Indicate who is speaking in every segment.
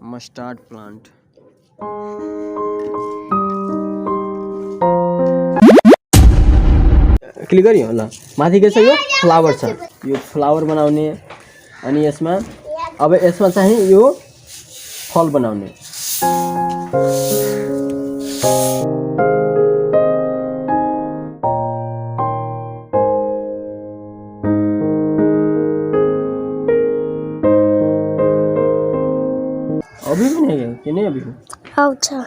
Speaker 1: Mustard plant. Click गरियो ल। माथि के छ यो फ्लावर छ, यो फ्लावर बनाउने अनि यसमा अब यसमा चाहिँ यो फल बनाउने। अभी भी नहीं है कि नहीं अभी?
Speaker 2: अच्छा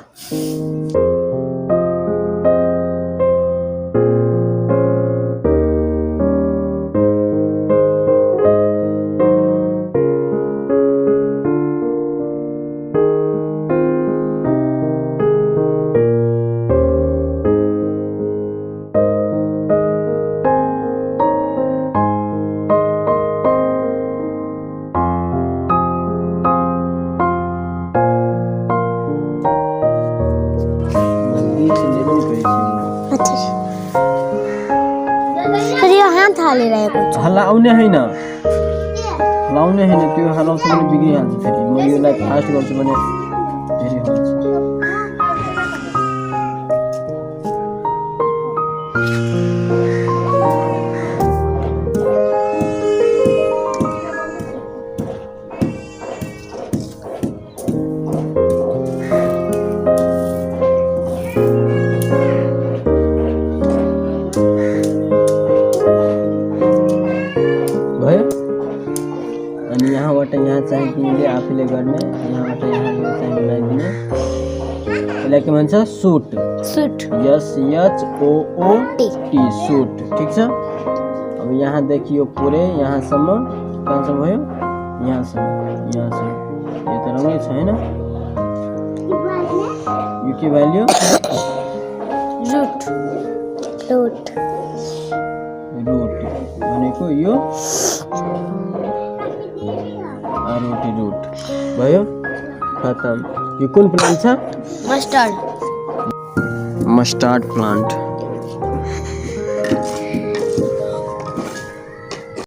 Speaker 1: हल्लाउने हैन, लाउने हैन, त्यो हल्लाउँछ भने बिग्रिहाल्छ फेरि। म योलाई फास्ट गर्छु भने धेरै हुन्छ। यहाँ चाहिँ तिमीले आफूले गर्ने, यहाँबाट यहाँ चाहिँ बनाइदिने। यसलाई के भन्छ? सुट।
Speaker 2: Shoot SHOOT
Speaker 1: shoot. ठीक छ। अब यहाँदेखि यो पुरै यहाँसम्म, कहाँसम्म भयो? यहाँसम्म। यो त रङ्गै छ हैन? यो के भ्याल्यु?
Speaker 2: रूट
Speaker 1: भनेको यो रूट भयो। खतम। यो कुन प्लान्ट छ?
Speaker 2: Mustard
Speaker 1: plant.